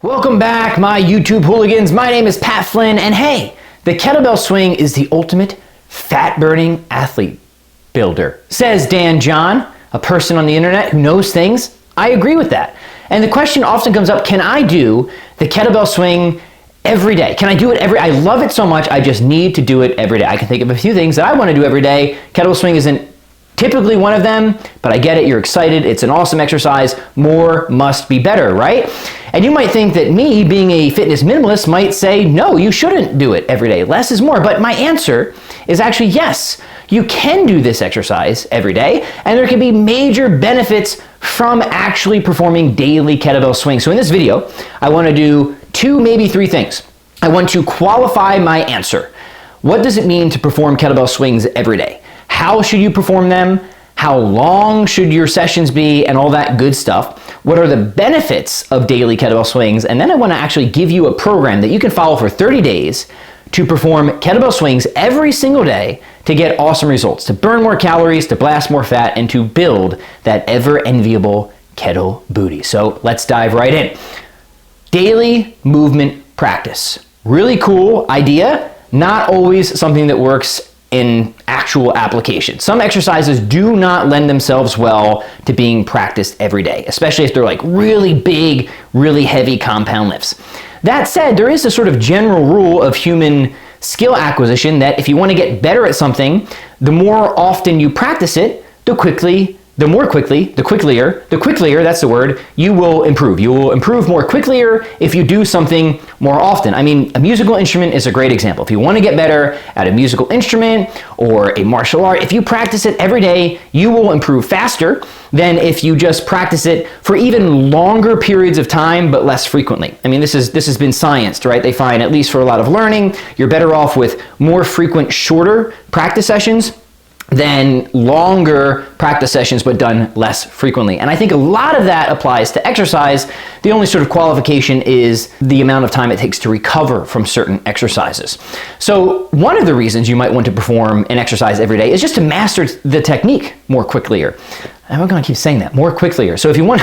Welcome back, my YouTube hooligans. My name is Pat Flynn, and hey, the kettlebell swing is the ultimate fat-burning athlete builder, says Dan John, a person on the internet who knows things. I agree with that. And the question often comes up, can I do the kettlebell swing every day? Can I do it I love it so much, I just need to do it every day. I can think of a few things that I want to do every day. Kettlebell swing isn't typically one of them, but I get it, you're excited, it's an awesome exercise, more must be better, right? And you might think that me, being a fitness minimalist, might say, no, you shouldn't do it every day, less is more, but my answer is actually yes, you can do this exercise every day, and there can be major benefits from actually performing daily kettlebell swings. So in this video, I want to do 2, maybe 3 things. I want to qualify my answer. What does it mean to perform kettlebell swings every day? How should you perform them? How long should your sessions be, and all that good stuff? What are the benefits of daily kettlebell swings? And then I want to actually give you a program that you can follow for 30 days to perform kettlebell swings every single day to get awesome results, to burn more calories, to blast more fat, and to build that ever enviable kettle booty. So let's dive right in. Daily movement practice. Really cool idea, not always something that works in actual application. Some exercises do not lend themselves well to being practiced every day, especially if they're like really big, really heavy compound lifts. That said, there is a sort of general rule of human skill acquisition that if you want to get better at something, the more often you practice it, the quicklier, that's the word, you will improve. You will improve more quicklier if you do something more often. I mean, a musical instrument is a great example. If you want to get better at a musical instrument or a martial art, if you practice it every day, you will improve faster than if you just practice it for even longer periods of time, but less frequently. I mean, this has been scienced, right? They find, at least for a lot of learning, you're better off with more frequent, shorter practice sessions than longer practice sessions but done less frequently. And I think a lot of that applies to exercise. The only sort of qualification is the amount of time it takes to recover from certain exercises. So one of the reasons you might want to perform an exercise every day is just to master the technique more quicklier. I'm going to keep saying that, more quicklier. So if you want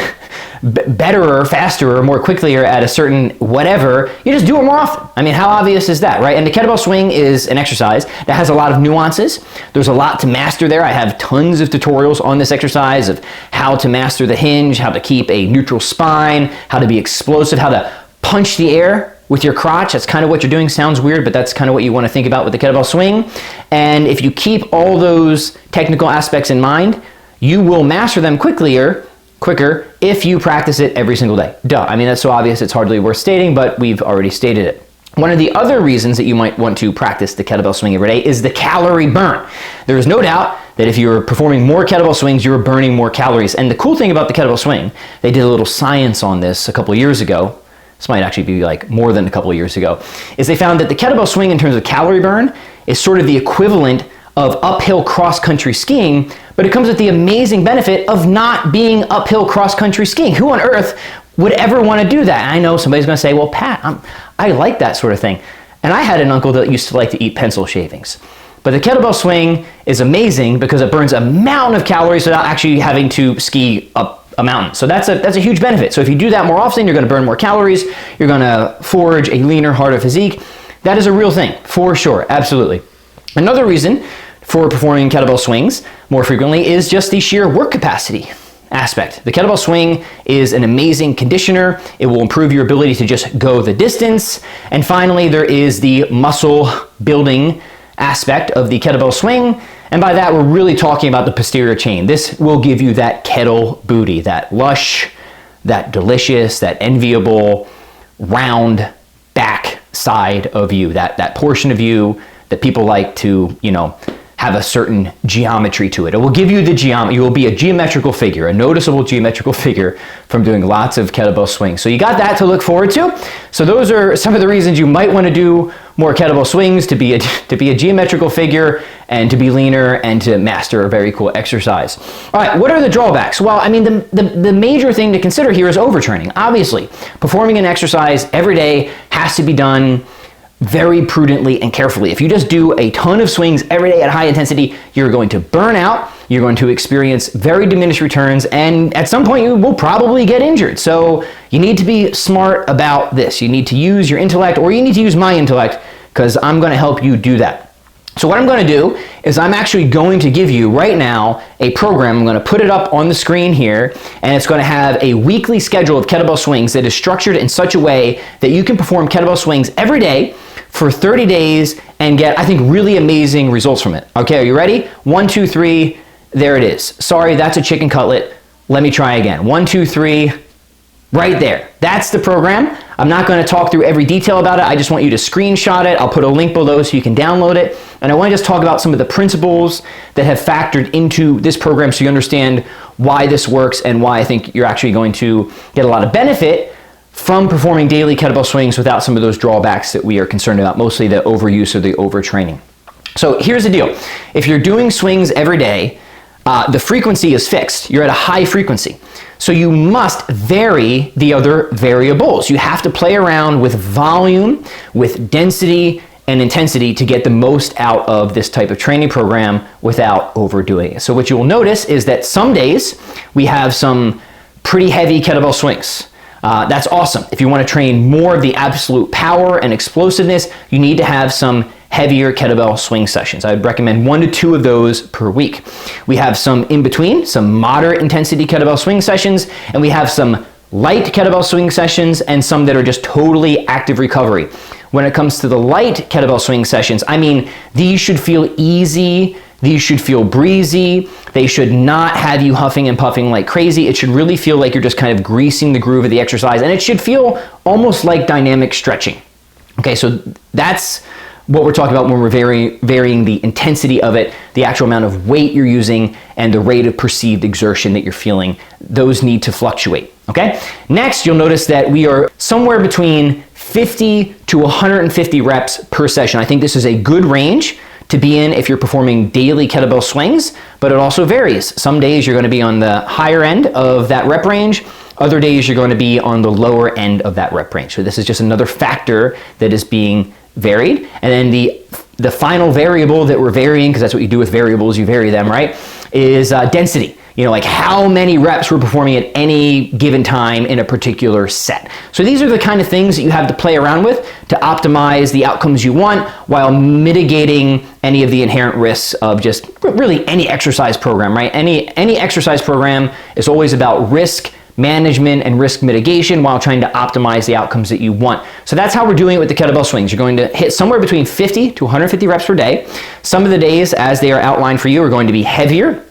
better or faster or more quicklier at a certain whatever, you just do it more often. I mean, how obvious is that, right? And the kettlebell swing is an exercise that has a lot of nuances. There's a lot to master there. I have tons of tutorials on this exercise of how to master the hinge, how to keep a neutral spine, how to be explosive, how to punch the air with your crotch. That's kind of what you're doing. Sounds weird, but that's kind of what you want to think about with the kettlebell swing. And if you keep all those technical aspects in mind, you will master them quicker if you practice it every single day. Duh. I mean, that's so obvious it's hardly worth stating, but we've already stated it. One of the other reasons that you might want to practice the kettlebell swing every day is the calorie burn. There is no doubt that if you're performing more kettlebell swings, you're burning more calories. And the cool thing about the kettlebell swing, they did a little science on this a couple of years ago. This might actually be like more than a couple of years ago, is they found that the kettlebell swing in terms of calorie burn is sort of the equivalent of uphill cross-country skiing, but it comes with the amazing benefit of not being uphill cross-country skiing. Who on earth would ever want to do that? I know somebody's going to say, well, Pat, I like that sort of thing. And I had an uncle that used to like to eat pencil shavings. But the kettlebell swing is amazing because it burns a mountain of calories without actually having to ski up a mountain. So that's a huge benefit. So if you do that more often, you're going to burn more calories. You're going to forge a leaner, harder physique. That is a real thing, for sure, absolutely. Another reason for performing kettlebell swings more frequently is just the sheer work capacity aspect. The kettlebell swing is an amazing conditioner. It will improve your ability to just go the distance. And finally, there is the muscle building aspect of the kettlebell swing. And by that, we're really talking about the posterior chain. This will give you that kettle booty, that lush, that delicious, that enviable, round back side of you, that portion of you that people like to, have a certain geometry to it. It will give you the geometry. You will be a geometrical figure, a noticeable geometrical figure from doing lots of kettlebell swings. So you got that to look forward to. So those are some of the reasons you might want to do more kettlebell swings, to be a geometrical figure and to be leaner and to master a very cool exercise. All right, what are the drawbacks? Well, I mean, the major thing to consider here is overtraining. Obviously, performing an exercise every day has to be done very prudently and carefully. If you just do a ton of swings every day at high intensity, you're going to burn out. you're going to experience very diminished returns, and at some point you will probably get injured. So you need to be smart about this. You need to use your intellect, or you need to use my intellect, because I'm going to help you do that. So what I'm going to do is I'm actually going to give you right now a program. I'm going to put it up on the screen here, and it's going to have a weekly schedule of kettlebell swings that is structured in such a way that you can perform kettlebell swings every day for 30 days and get, I think, really amazing results from it. Okay, are you ready? 1, 2, 3, there it is. Sorry, that's a chicken cutlet. Let me try again. 1, 2, 3, right there. That's the program. I'm not going to talk through every detail about it. I just want you to screenshot it. I'll put a link below so you can download it. And I want to just talk about some of the principles that have factored into this program so you understand why this works and why I think you're actually going to get a lot of benefit from performing daily kettlebell swings without some of those drawbacks that we are concerned about, mostly the overuse or the overtraining. So here's the deal. If you're doing swings every day, the frequency is fixed. You're at a high frequency. So you must vary the other variables. You have to play around with volume, with density, and intensity to get the most out of this type of training program without overdoing it. So what you will notice is that some days we have some pretty heavy kettlebell swings. That's awesome. If you want to train more of the absolute power and explosiveness, you need to have some heavier kettlebell swing sessions. I would recommend 1 to 2 of those per week. We have some in between, some moderate intensity kettlebell swing sessions, and we have some light kettlebell swing sessions and some that are just totally active recovery. When it comes to the light kettlebell swing sessions, I mean, these should feel easy, these should feel breezy, they should not have you huffing and puffing like crazy. It should really feel like you're just kind of greasing the groove of the exercise, and it should feel almost like dynamic stretching. Okay, so that's what we're talking about when we're varying the intensity of it, the actual amount of weight you're using, and the rate of perceived exertion that you're feeling. Those need to fluctuate, okay? Next, you'll notice that we are somewhere between 50 to 150 reps per session. I think this is a good range to be in if you're performing daily kettlebell swings, but it also varies. Some days you're going to be on the higher end of that rep range. Other days you're going to be on the lower end of that rep range. So this is just another factor that is being varied. And then the final variable that we're varying, because that's what you do with variables, you vary them, right, is density. You know, like how many reps we're performing at any given time in a particular set. So these are the kind of things that you have to play around with to optimize the outcomes you want while mitigating any of the inherent risks of just really any exercise program, right? Any exercise program is always about risk management and risk mitigation while trying to optimize the outcomes that you want. So that's how we're doing it with the kettlebell swings. You're going to hit somewhere between 50 to 150 reps per day. Some of the days, as they are outlined for you, are going to be heavier.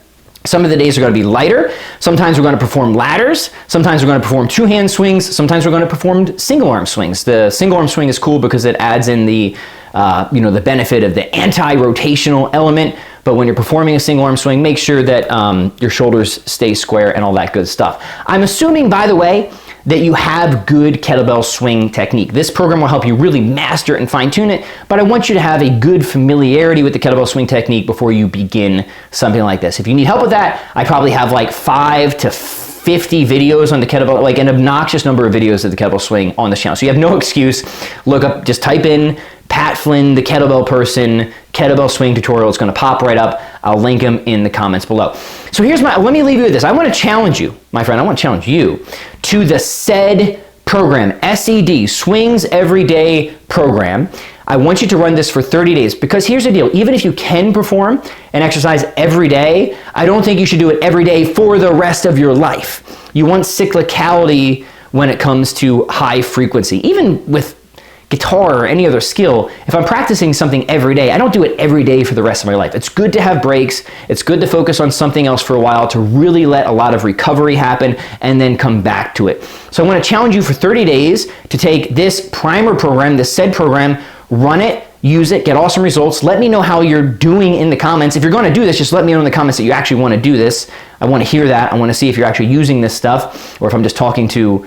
Some of the days are going to be lighter. Sometimes we're going to perform ladders. Sometimes we're going to perform two-hand swings. Sometimes we're going to perform single-arm swings. The single-arm swing is cool because it adds in the the benefit of the anti-rotational element. But when you're performing a single arm swing, make sure that your shoulders stay square and all that good stuff. I'm assuming, by the way, that you have good kettlebell swing technique. This program will help you really master and fine tune it, but I want you to have a good familiarity with the kettlebell swing technique before you begin something like this. If you need help with that, I probably have like 5 to 50 videos on the kettlebell, like an obnoxious number of videos of the kettlebell swing on this channel. So you have no excuse. Look up, just type in Pat Flynn, the kettlebell person, kettlebell swing tutorial. It's going to pop right up. I'll link them in the comments below. So let me leave you with this. I want to challenge you, my friend. I want to challenge you to the SED program, SED, Swings Every Day program. I want you to run this for 30 days because here's the deal. Even if you can perform an exercise every day, I don't think you should do it every day for the rest of your life. You want cyclicality when it comes to high frequency. Even with guitar or any other skill, if I'm practicing something every day, I don't do it every day for the rest of my life. It's good to have breaks. It's good to focus on something else for a while to really let a lot of recovery happen and then come back to it. So I want to challenge you for 30 days to take this primer program, this SED program, run it, use it, get awesome results. Let me know how you're doing in the comments. If you're going to do this, just let me know in the comments that you actually want to do this. I want to hear that. I want to see if you're actually using this stuff or if I'm just talking to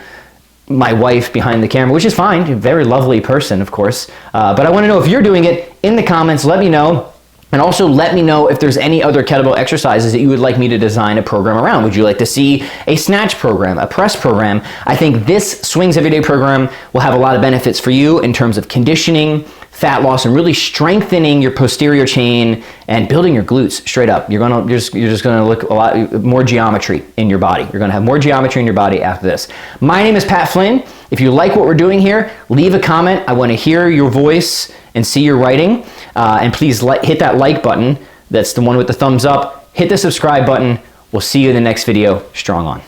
my wife behind the camera, which is fine. You're a very lovely person, of course. But I want to know if you're doing it in the comments. Let me know. And also let me know if there's any other kettlebell exercises that you would like me to design a program around. Would you like to see a snatch program, a press program? I think this Swings Everyday program will have a lot of benefits for you in terms of conditioning, fat loss and really strengthening your posterior chain and building your glutes straight up. You're just gonna look a lot more geometry in your body. You're gonna have more geometry in your body after this. My name is Pat Flynn. If you like what we're doing here, leave a comment. I wanna hear your voice and see your writing. And please hit that like button. That's the one with the thumbs up. Hit the subscribe button. We'll see you in the next video. Strong on.